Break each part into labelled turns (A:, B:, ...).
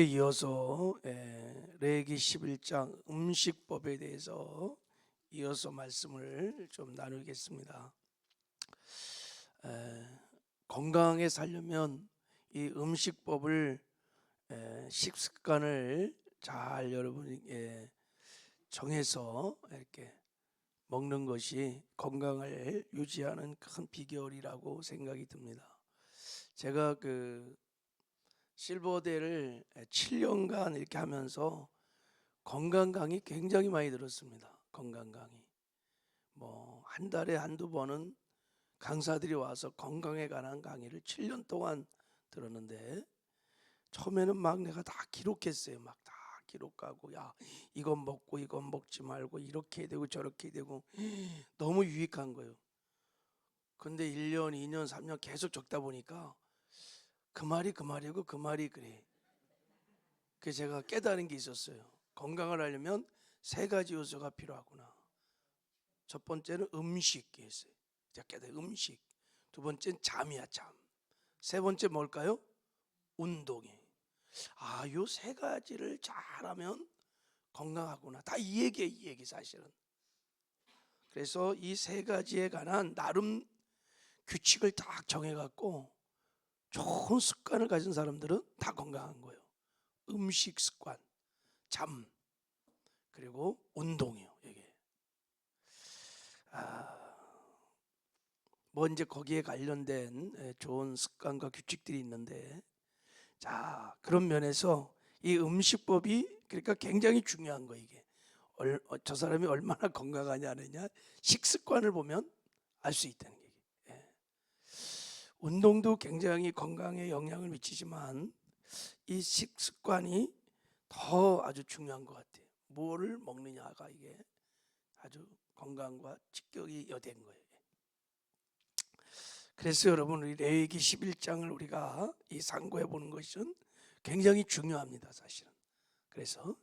A: 이어서 레위기 11장 음식법에 대해서 이어서 말씀을 좀 나누겠습니다. 건강하게 살려면 이 음식법을 식습관을 잘 여러분이 정해서 이렇게 먹는 것이 건강을 유지하는 큰 비결이라고 생각이 듭니다. 제가 실버대를 7년간 이렇게 하면서 건강 강의 굉장히 많이 들었습니다. 건강 강의. 뭐 한 달에 한두 번은 강사들이 와서 건강에 관한 강의를 7년 동안 들었는데, 처음에는 막 내가 다 기록했어요. 막 다 기록하고, 야 이건 먹고 이건 먹지 말고 이렇게 되고 저렇게 되고 너무 유익한 거예요. 근데 1년, 2년, 3년 계속 적다 보니까 그 말이 그 말이고 그 말이 그래. 그래서 제가 깨달은 게 있었어요. 건강을 하려면 세 가지 요소가 필요하구나. 첫 번째는 음식이었어요. 제가 깨달은 음식. 두 번째는 잠이야, 잠. 세 번째 뭘까요? 운동이. 요 세 가지를 잘하면 건강하구나. 다 이 얘기예요, 이 얘기 사실은. 그래서 이 세 가지에 관한 나름 규칙을 딱 정해갖고 좋은 습관을 가진 사람들은 다 건강한 거예요. 음식 습관, 잠, 그리고 운동이요. 이게 뭐 이제 거기에 관련된 좋은 습관과 규칙들이 있는데, 자 그런 면에서 이 음식법이 그러니까 굉장히 중요한 거. 이게 저 사람이 얼마나 건강하냐느냐 식습관을 보면 알 수 있다는 얘기. 운동도 굉장히 건강에 영향을 미치지만 이 식습관이 더 아주 중요한 것 같아요. 뭐를 먹느냐가 이게 아주 건강과 직격이 여된 거예요. 그래서 여러분, 우리 레위기 11장을 우리가 이 상고해 보는 것은 굉장히 중요합니다, 사실은. 그래서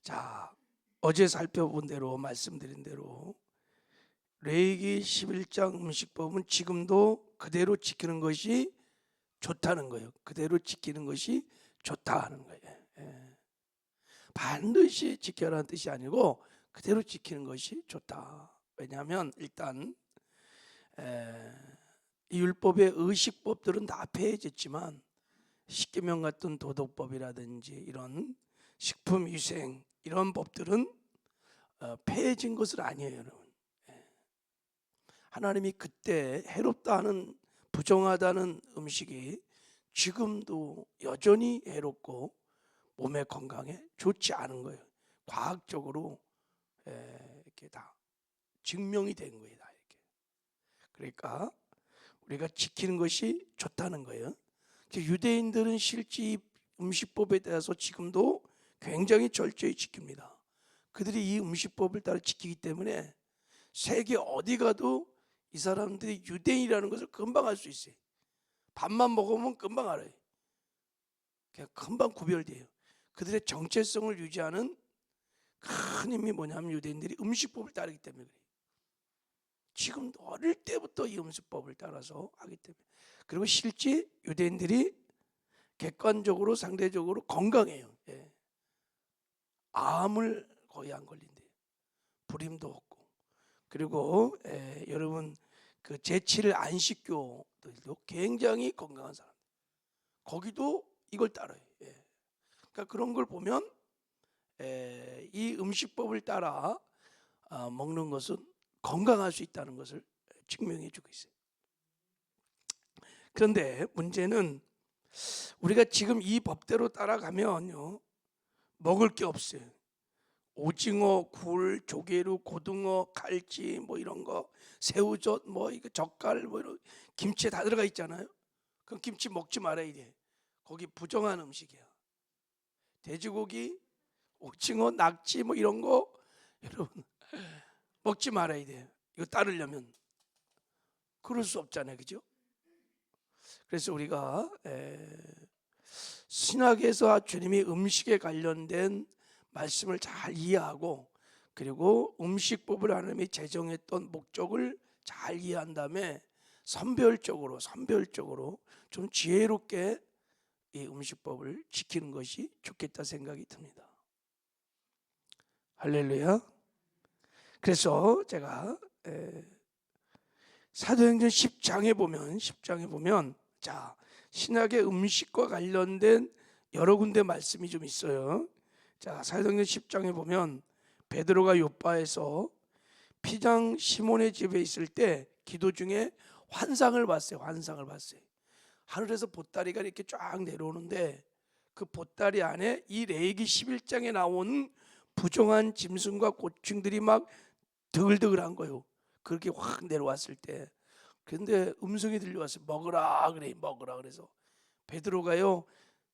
A: 자, 어제 살펴본 대로 말씀드린 대로 레위기 11장 음식법은 지금도 그대로 지키는 것이 좋다는 거예요. 그대로 지키는 것이 좋다 하는 거예요. 반드시 지켜라는 뜻이 아니고 그대로 지키는 것이 좋다. 왜냐하면 일단 이 율법의 의식법들은 다 폐해졌지만 십계명 같은 도덕법이라든지 이런 식품위생 이런 법들은 폐해진 것은 아니에요, 여러분. 하나님이 그때 해롭다 하는, 부정하다는 음식이 지금도 여전히 해롭고 몸의 건강에 좋지 않은 거예요. 과학적으로 이렇게 다 증명이 된 거예요, 다 이렇게. 그러니까 우리가 지키는 것이 좋다는 거예요. 유대인들은 실제 이 음식법에 대해서 지금도 굉장히 철저히 지킵니다. 그들이 이 음식법을 따라 지키기 때문에 세계 어디 가도 이 사람들이 유대인이라는 것을 금방 알 수 있어요. 밥만 먹으면 금방 알아요. 그냥 금방 구별돼요. 그들의 정체성을 유지하는 큰 힘이 뭐냐면 유대인들이 음식법을 따르기 때문에 그래요. 지금도 어릴 때부터 이 음식법을 따라서 하기 때문에. 그리고 실제 유대인들이 객관적으로 상대적으로 건강해요. 암을 거의 안 걸린대요. 불임도 없고. 그리고 여러분 그 제7일 안식교들도 굉장히 건강한 사람. 거기도 이걸 따라요. 그러니까 그런 걸 보면 이 음식법을 따라 먹는 것은 건강할 수 있다는 것을 증명해 주고 있어요. 그런데 문제는 우리가 지금 이 법대로 따라가면요, 먹을 게 없어요. 오징어, 굴, 조개류, 고등어, 갈치 뭐 이런 거, 새우젓, 뭐 이거 젓갈, 뭐 이런 김치에 다 들어가 있잖아요. 그럼 김치 먹지 말아야 돼. 거기 부정한 음식이야. 돼지고기, 오징어, 낙지 뭐 이런 거 여러분 먹지 말아야 돼요. 이거 따르려면. 그럴 수 없잖아요, 그죠? 그래서 우리가 신학에서 주님이 음식에 관련된 말씀을 잘 이해하고, 그리고 음식법을 하나님이 제정했던 목적을 잘 이해한 다음에 선별적으로 좀 지혜롭게 이 음식법을 지키는 것이 좋겠다 생각이 듭니다. 할렐루야. 그래서 제가 사도행전 10장에 보면 자, 신약의 음식과 관련된 여러 군데 말씀이 좀 있어요. 자, 사도행전 10장에 보면 베드로가 요빠에서 피장 시몬의 집에 있을 때 기도 중에 환상을 봤어요. 하늘에서 보따리가 이렇게 쫙 내려오는데 그 보따리 안에 이 레위기 11장에 나온 부정한 짐승과 곤충들이 막 드글드글한 거예요. 그렇게 확 내려왔을 때. 그런데 음성이 들려왔어요. 먹으라 그래, 먹으라. 그래서 베드로가요,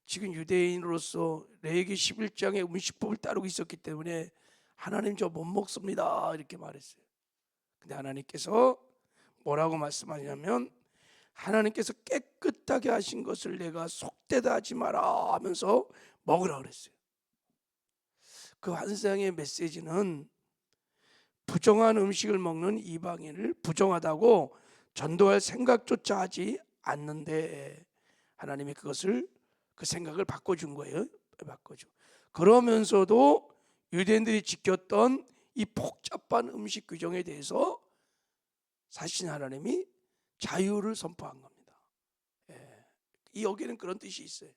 A: 지금 유대인으로서 레위기 11장의 음식법을 따르고 있었기 때문에 하나님 저 못 먹습니다 이렇게 말했어요. 근데 하나님께서 뭐라고 말씀하냐면 하나님께서 깨끗하게 하신 것을 내가 속되다 하지 마라 하면서 먹으라 그랬어요. 그 환상의 메시지는 부정한 음식을 먹는 이방인을 부정하다고 전도할 생각조차 하지 않는데 하나님이 그 생각을 바꿔준 거예요. 그러면서도 유대인들이 지켰던 이 복잡한 음식 규정에 대해서 사실 하나님이 자유를 선포한 겁니다. 이 여기는 그런 뜻이 있어요.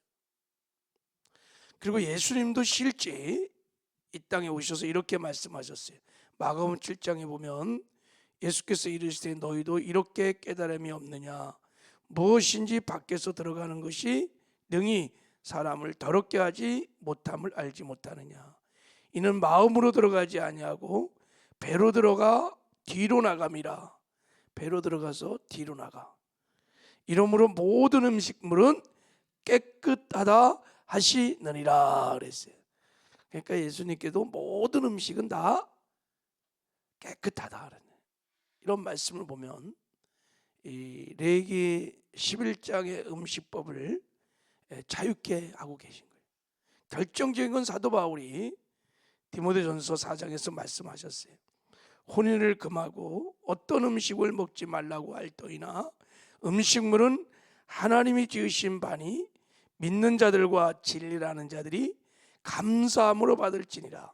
A: 그리고 예수님도 실제 이 땅에 오셔서 이렇게 말씀하셨어요. 마가복음 7장에 보면 예수께서 이르시되 너희도 이렇게 깨달음이 없느냐, 무엇인지 밖에서 들어가는 것이 능히 사람을 더럽게 하지 못함을 알지 못하느냐. 이는 마음으로 들어가지 아니하고 배로 들어가 뒤로 나감이라. 배로 들어가서 뒤로 나가. 이러므로 모든 음식물은 깨끗하다 하시느니라 그랬어요. 그러니까 예수님께도 모든 음식은 다 깨끗하다 이런 말씀을 보면 이 레위기 11장의 음식법을 자유케 하고 계신 거예요. 결정적인 건 사도 바울이 디모데전서 4장에서 말씀하셨어요. 혼인을 금하고 어떤 음식을 먹지 말라고 할터이나 음식물은 하나님이 지으신 바니 믿는 자들과 진리라는 자들이 감사함으로 받을지니라.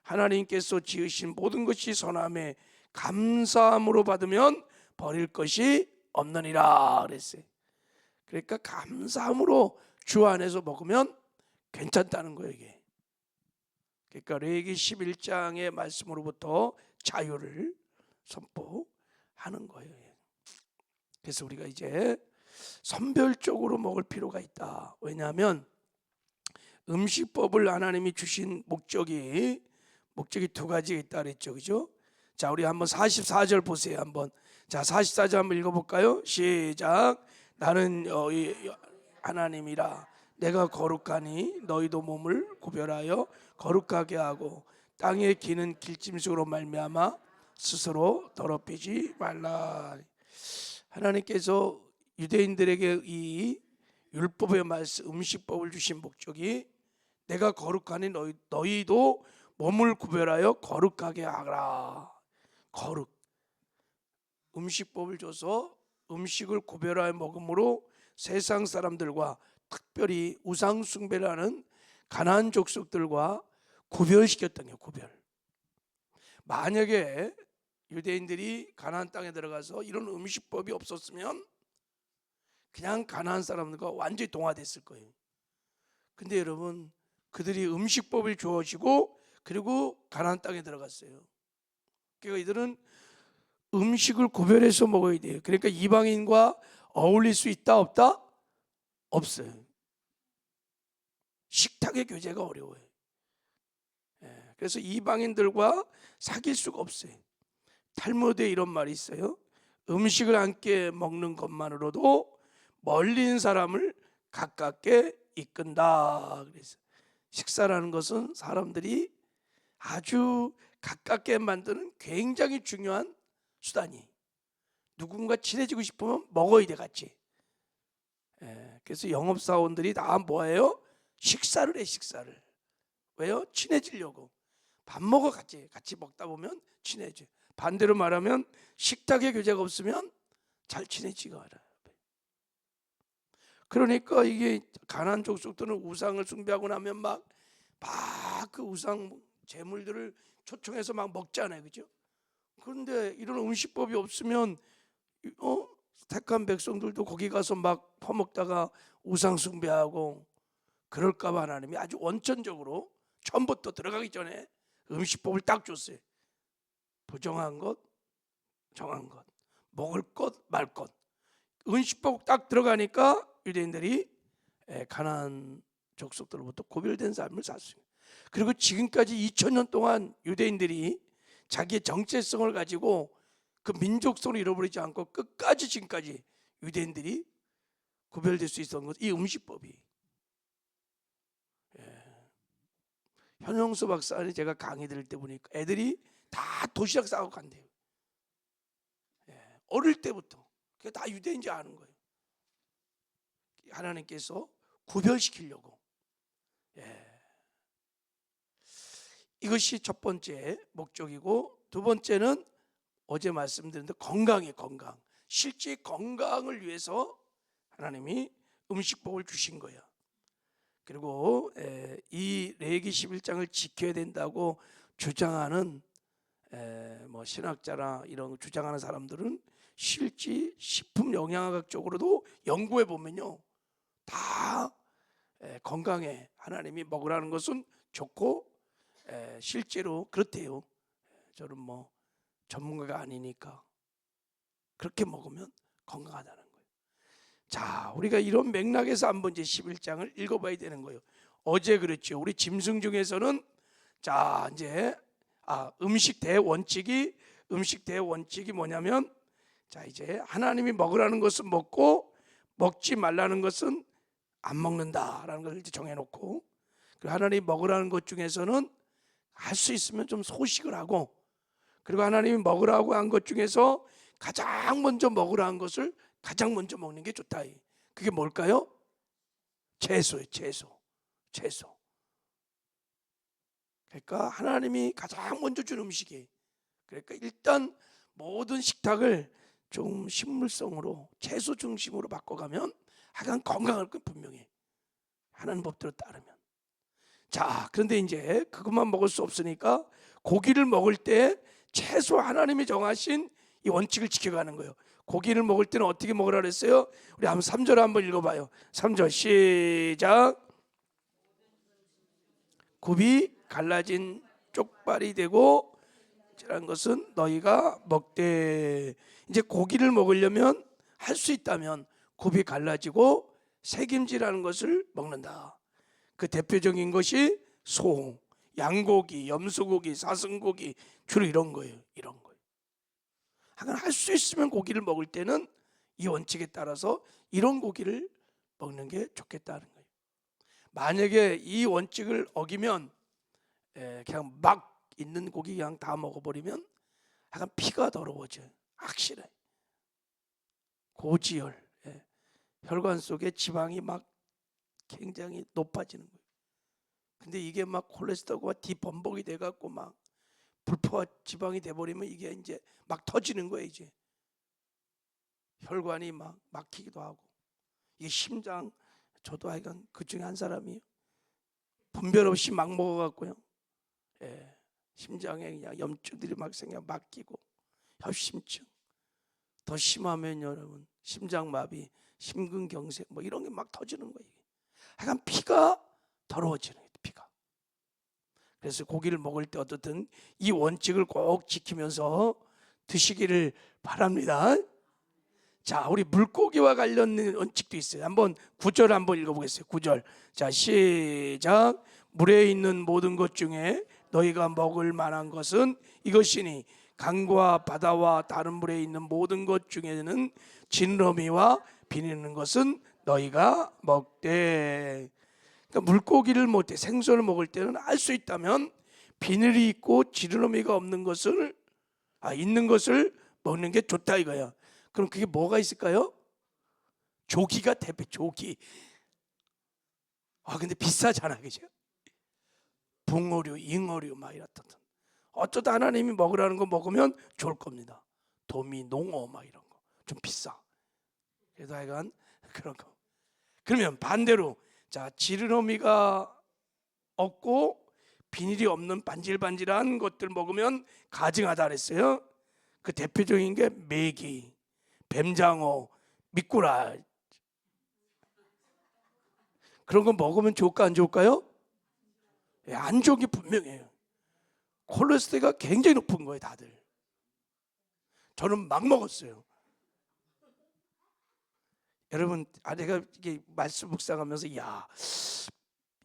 A: 하나님께서 지으신 모든 것이 선함에 감사함으로 받으면 버릴 것이 없느니라 그랬어요. 그러니까 감사함으로 주 안에서 먹으면 괜찮다는 거예요 이게. 그러니까 레위기 11장의 말씀으로부터 자유를 선포하는 거예요. 그래서 우리가 이제 선별적으로 먹을 필요가 있다. 왜냐하면 음식법을 하나님이 주신 목적이 두 가지가 있다 그랬죠. 그죠? 자, 우리 한번 44절 보세요. 한번. 자, 44절 한번 읽어볼까요? 시작. 나는 하나님이라 내가 거룩하니 너희도 몸을 구별하여 거룩하게 하고 땅에 기는 길짐승으로 말미암아 스스로 더럽히지 말라. 하나님께서 유대인들에게 이 율법의 말씀 음식법을 주신 목적이 내가 거룩하니 너희도 몸을 구별하여 거룩하게 하라. 거룩. 음식법을 줘서 음식을 구별하여 먹음으로 세상 사람들과 특별히 우상 숭배를 하는 가나안 족속들과 구별시켰던 거예요. 구별. 만약에 유대인들이 가나안 땅에 들어가서 이런 음식법이 없었으면 그냥 가나안 사람들과 완전히 동화됐을 거예요. 근데 여러분 그들이 음식법을 주어지고 그리고 가나안 땅에 들어갔어요. 그러니까 이들은 음식을 구별해서 먹어야 돼요. 그러니까 이방인과 어울릴 수 있다 없다? 없어요. 식탁의 교제가 어려워요. 그래서 이방인들과 사귈 수가 없어요. 탈무드에 이런 말이 있어요. 음식을 함께 먹는 것만으로도 멀린 사람을 가깝게 이끈다. 그래서 식사라는 것은 사람들이 아주 가깝게 만드는 굉장히 중요한 수단이. 누군가 친해지고 싶으면 먹어야 돼 같이. 그래서 영업사원들이 다 뭐예요? 식사를 해. 식사를. 왜요? 친해지려고. 밥 먹어 같이 먹다 보면 친해져. 반대로 말하면 식탁의 교제가 없으면 잘 친해지가 않아요. 그러니까 이게 가나안 족속들은 우상을 숭배하고 나면 막 그 우상 제물들을 초청해서 막 먹잖아요, 그죠? 그런데 이런 음식법이 없으면 택한 백성들도 거기 가서 막 퍼먹다가 우상 숭배하고 그럴까봐 하나님이 아주 원천적으로 처음부터 들어가기 전에 음식법을 딱 줬어요. 부정한 것, 정한 것, 먹을 것, 말 것. 음식법 딱 들어가니까 유대인들이 가나안 족속들로부터 고별된 삶을 샀습니다. 그리고 지금까지 2000년 동안 유대인들이 자기의 정체성을 가지고 그 민족성을 잃어버리지 않고 끝까지 지금까지 유대인들이 구별될 수 있었던 것, 이 음식법이. 현영수 박사님 제가 강의 들을 때 보니까 애들이 다 도시락 싸고 간대요. 어릴 때부터. 그게 다 유대인지 아는 거예요. 하나님께서 구별시키려고. 이것이 첫 번째 목적이고, 두 번째는 어제 말씀드린 대로 건강이에요. 건강. 실제 건강을 위해서 하나님이 음식법을 주신 거예요. 그리고 이 레위기 11장을 지켜야 된다고 주장하는 뭐 신학자나 이런 거 주장하는 사람들은 실제 식품 영양학적으로도 연구해 보면요, 다 건강에 하나님이 먹으라는 것은 좋고 실제로 그렇대요. 저는 뭐 전문가가 아니니까 그렇게 먹으면 건강하다는 거예요. 자, 우리가 이런 맥락에서 한번 이제 11장을 읽어봐야 되는 거예요. 어제 그랬죠. 우리 짐승 중에서는 자 이제 음식 대원칙이 뭐냐면, 자 이제 하나님이 먹으라는 것은 먹고 먹지 말라는 것은 안 먹는다라는 걸 이제 정해놓고, 그리고 하나님이 먹으라는 것 중에서는 할 수 있으면 좀 소식을 하고, 그리고 하나님이 먹으라고 한 것 중에서 가장 먼저 먹으라 한 것을 가장 먼저 먹는 게 좋다. 그게 뭘까요? 채소예요. 채소. 그러니까 하나님이 가장 먼저 준 음식이에요. 그러니까 일단 모든 식탁을 좀 식물성으로 채소 중심으로 바꿔가면 하여간 건강할 건 분명해. 하나님 법대로 따르면. 자, 그런데 이제 그것만 먹을 수 없으니까 고기를 먹을 때 최소 하나님이 정하신 이 원칙을 지켜가는 거예요. 고기를 먹을 때는 어떻게 먹으라 그랬어요? 우리 한번 3절 한번 읽어봐요. 3절 시작. 굽이 갈라진 쪽발이 되고 이란 것은 너희가 먹되, 이제 고기를 먹으려면 할 수 있다면 굽이 갈라지고 새김질하는 것을 먹는다. 그 대표적인 것이 소, 양고기, 염소고기, 사슴고기, 주로 이런 거예요. 이런 거예요. 하여간 할 수 있으면 고기를 먹을 때는 이 원칙에 따라서 이런 고기를 먹는 게 좋겠다는 거예요. 만약에 이 원칙을 어기면 그냥 막 있는 고기 그냥 다 먹어버리면 약간 피가 더러워져요. 확실해. 고지혈, 혈관 속에 지방이 막 굉장히 높아지는 거예요. 근데 이게 막 콜레스테롤과 뒤범벅이 돼갖고 막 불포화 지방이 돼버리면 이게 이제 막 터지는 거예요. 이제 혈관이 막 막히기도 하고, 이게 심장, 저도 하여간 그 중에 한 사람이에요. 분별 없이 막 먹어갖고요, 심장에 그냥 염증들이 막 생겨 막히고, 협심증, 더 심하면 여러분 심장마비, 심근경색 뭐 이런 게 막 터지는 거예요. 하여간 피가 더러워지는 거예요. 피가. 그래서 고기를 먹을 때 어떻든 이 원칙을 꼭 지키면서 드시기를 바랍니다. 자, 우리 물고기와 관련된 원칙도 있어요. 한번 9절 한번 읽어보겠어요. 9절. 자, 시작. 물에 있는 모든 것 중에 너희가 먹을 만한 것은 이것이니 강과 바다와 다른 물에 있는 모든 것 중에는 지느러미와 비리는 것은 너희가 먹되. 그러니까 물고기를 먹을 때, 생선을 먹을 때는 알 수 있다면 비늘이 있고 지느러미가 없는 것을 있는 것을 먹는 게 좋다 이거야. 그럼 그게 뭐가 있을까요? 조기가 대표. 조기. 근데 비싸잖아, 그죠? 붕어류, 잉어류 막 이렇다. 어쩌다 하나님이 먹으라는 거 먹으면 좋을 겁니다. 도미, 농어 막 이런 거 좀 비싸. 그래도 하여간 그런 거. 그러면 반대로 자, 지느러미가 없고 비닐이 없는 반질반질한 것들 먹으면 가증하다 그랬어요. 그 대표적인 게 메기, 뱀장어, 미꾸라, 그런 거 먹으면 좋을까 안 좋을까요? 예, 안 좋은 게 분명해요. 콜레스테롤이 굉장히 높은 거예요, 다들. 저는 막 먹었어요. 여러분, 내가 이게 말씀 묵상하면서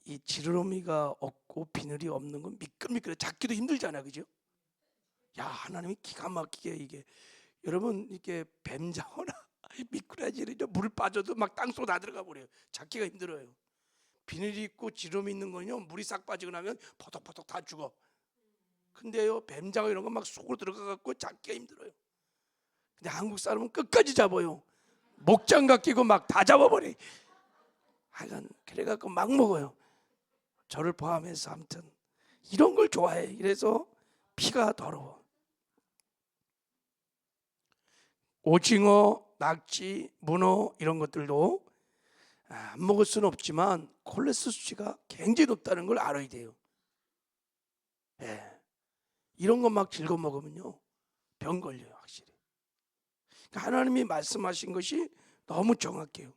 A: 이 지느러미가 없고 비늘이 없는 건 미끌미끌해. 잡기도 힘들잖아요, 그죠? 하나님이 기가 막히게 이게, 여러분, 이게 뱀장어나 미꾸라지를 물 빠져도 막 땅속 다 들어가 버려요. 잡기가 힘들어요. 비늘이 있고 지름이 있는 건요, 물이 싹 빠지고 나면 포덕포덕 다 죽어. 근데요, 뱀장어 이런 거 막 속으로 들어가 갖고 잡기가 힘들어요. 근데 한국 사람은 끝까지 잡아요. 목장갑 끼고 막 다 잡아버려. 하여간 그래갖고 막 먹어요. 저를 포함해서. 아무튼 이런 걸 좋아해. 이래서 피가 더러워. 오징어, 낙지, 문어 이런 것들도 안 먹을 수는 없지만 콜레스테롤 수치가 굉장히 높다는 걸 알아야 돼요. 예. 이런 거 막 즐겨 먹으면요, 병 걸려요, 확실히. 그러니까 하나님이 말씀하신 것이 너무 정확해요.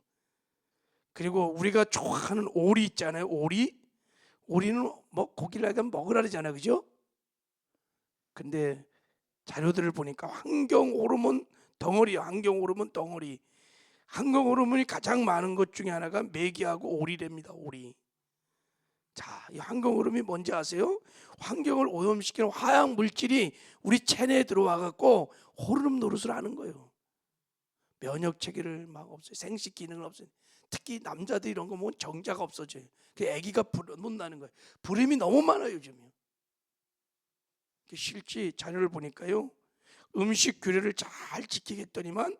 A: 그리고 우리가 좋아하는 오리 있잖아요. 오리는 뭐 고기를 하면 먹으라 그러잖아요, 그죠? 근데 자료들을 보니까 환경 호르몬 덩어리, 환경 호르몬 덩어리, 환경 호르몬이 가장 많은 것 중에 하나가 메기하고 오리랍니다. 오리. 자, 이 환경 호르몬이 뭔지 아세요? 환경을 오염시키는 화학 물질이 우리 체내에 들어와 갖고 호르몬 노릇을 하는 거예요. 면역 체계를 막 없애요. 생식 기능을 없애요. 특히 남자들 이런 거 보면 정자가 없어져요. 그 아기가 못 나는 거예요. 불임이 너무 많아요, 요즘에. 실제 자료를 보니까요, 음식 규례를 잘 지키겠더니만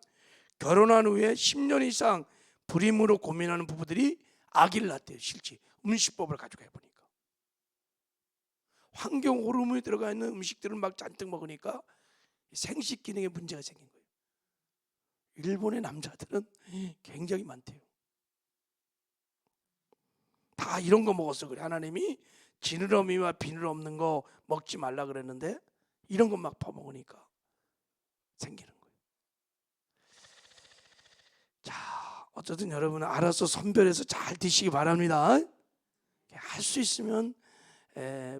A: 결혼한 후에 10년 이상 불임으로 고민하는 부부들이 아기를 낳대요. 실제 음식법을 가지고 해보니까 환경 호르몬이 들어가 있는 음식들을 막 잔뜩 먹으니까 생식 기능에 문제가 생긴 거예요. 일본의 남자들은 굉장히 많대요. 다 이런 거 먹었어. 그래, 하나님이 지느러미와 비늘 없는 거 먹지 말라 그랬는데 이런 거 막 퍼먹으니까 생기는 거예요. 자, 어쨌든 여러분은 알아서 선별해서 잘 드시기 바랍니다. 할 수 있으면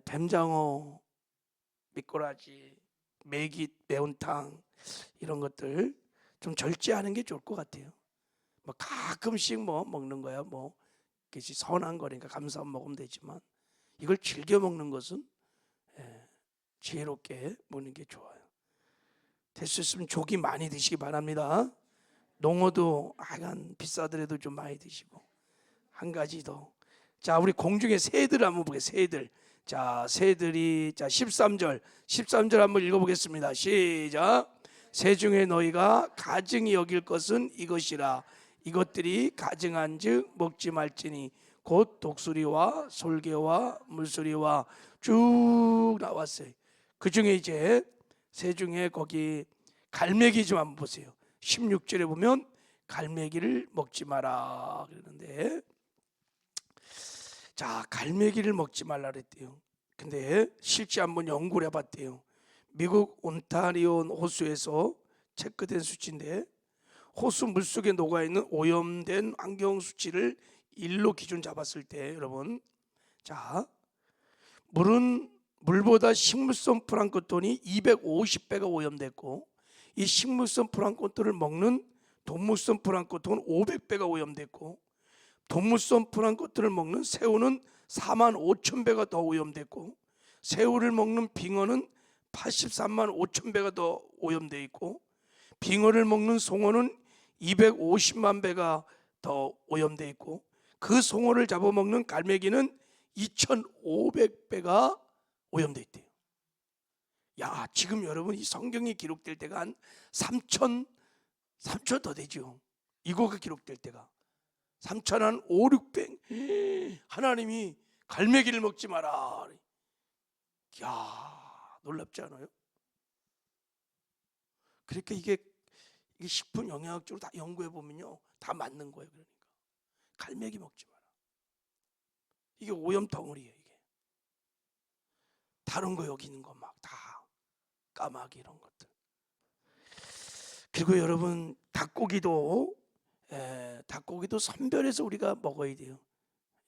A: 뱀장어, 미꾸라지, 메기, 매운탕 이런 것들 좀 절제하는 게 좋을 것 같아요. 뭐 가끔씩 뭐 먹는 거야, 뭐 그것이 선한 거니까 감사하면 먹으면 되지만 이걸 즐겨 먹는 것은 지혜롭게 먹는 게 좋아요. 될 수 있으면 조기 많이 드시기 바랍니다. 농어도 하여간 비싸더라도 좀 많이 드시고. 한 가지 더. 자, 우리 공중의 새들 한번 보겠습니다. 새들. 자, 새들이, 자, 13절 한번 읽어보겠습니다. 시작. 새 중에 너희가 가증히 여길 것은 이것이라. 이것들이 가증한즉 먹지 말지니 곧 독수리와 솔개와 물소리와 쭉 나왔어요. 그 중에 이제 새 중에 거기 갈매기 좀 한번 보세요. 16절에 보면 갈매기를 먹지 마라 그러는데, 자, 갈매기를 먹지 말라 그랬대요. 근데 실제 한번 연구를 해봤대요. 미국 온타리오 호수에서 체크된 수치인데, 호수 물속에 녹아있는 오염된 환경 수치를 1로 기준 잡았을 때, 여러분, 자, 물보다 식물성 플랑크톤이 250배가 오염됐고, 이 식물성 플랑크톤을 먹는 동물성 플랑크톤은 500배가 오염됐고, 동물성 플랑크톤을 먹는 새우는 4만 5천 배가 더 오염됐고, 새우를 먹는 빙어는 83만 5천 배가 더 오염되어 있고, 빙어를 먹는 송어는 250만 배가 더 오염되어 있고, 그 송어를 잡아먹는 갈매기는 2,500배가 오염되어 있대요. 야, 지금 여러분 이 성경이 기록될 때가 한 3천 더 되죠. 이거가 기록될 때가 3천 한 5, 600. 하나님이 갈매기를 먹지 마라. 야, 놀랍지 않아요? 그러니까 이게 식품 영양학적으로 다 연구해 보면요, 다 맞는 거예요. 그러니까 갈매기 먹지 마라. 이게 오염 덩어리예요. 이게 다른 거 여기 있는 거 막 다 까마귀 이런 것들. 그리고 여러분 닭고기도 선별해서 우리가 먹어야 돼요.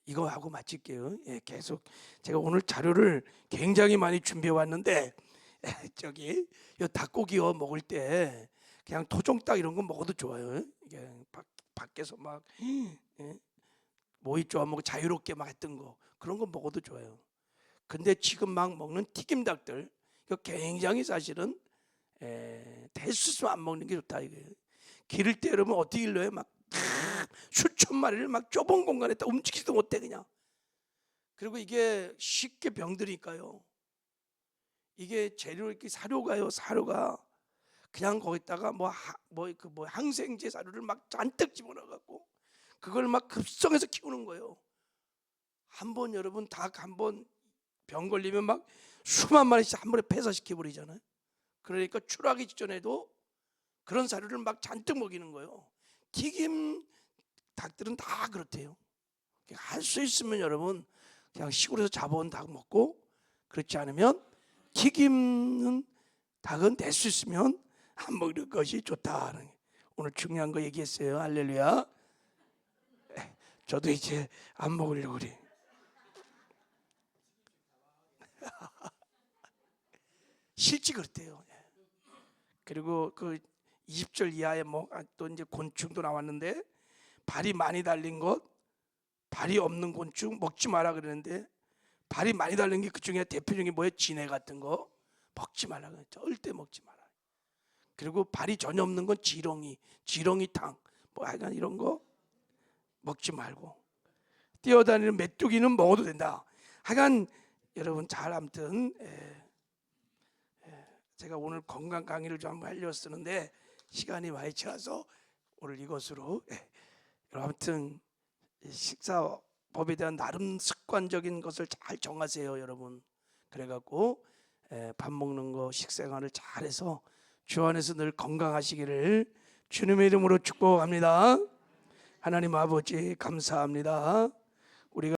A: 이거 하고 마칠게요. 계속 제가 오늘 자료를 굉장히 많이 준비해 왔는데 저기 이 닭고기요 먹을 때 그냥 토종닭 이런 거 먹어도 좋아요. 이게 밖에서 막 모이 쪼아 먹고 자유롭게 막 했던 거 그런 거 먹어도 좋아요. 근데 지금 막 먹는 튀김닭들 이거 굉장히 사실은 대수수 안 먹는 게 좋다 이거예요. 기를 때 여러분 어떻게 길러요? 막 수천 마리를 막 좁은 공간에 다 움직이지도 못해 그냥. 그리고 이게 쉽게 병들니까요. 이게 재료 이렇게 사료가요. 사료가 그냥 거기다가 뭐 항생제 사료를 막 잔뜩 집어넣어 갖고 그걸 막 급성해서 키우는 거예요. 한번 여러분 닭 한번 병 걸리면 막 수만 마리씩 한 번에 폐사시켜 버리잖아요. 그러니까 출하기 직전에도 그런 사료를 막 잔뜩 먹이는 거예요. 튀김 닭들은 다 그렇대요. 할 수 있으면 여러분 그냥 시골에서 잡아온 닭 먹고, 그렇지 않으면 튀김은 닭은 될 수 있으면 안 먹는 것이 좋다. 오늘 중요한 거 얘기했어요. 할렐루야. 저도 이제 안 먹으려고 그래. 실제 그렇대요. 그리고 그 20절 이하에 또 이제 곤충도 나왔는데 발이 많이 달린 것, 발이 없는 곤충 먹지 마라 그러는데 발이 많이 달린 게 그 중에 대표적인 뭐예요? 진해 같은 거 먹지 말라 그래요. 절대 먹지 마라. 그리고 발이 전혀 없는 건 지렁이탕 뭐 하여간 이런 거 먹지 말고, 뛰어다니는 메뚜기는 먹어도 된다. 하여간 여러분 잘 아무튼 제가 오늘 건강 강의를 좀 한번 하려고 쓰는데 시간이 많이 지나서 오늘 이것으로 아무튼 식사법에 대한 나름 습관적인 것을 잘 정하세요 여러분. 그래갖고 밥 먹는 거 식생활을 잘해서 주 안에서 늘 건강하시기를 주님의 이름으로 축복합니다. 하나님 아버지 감사합니다. 우리가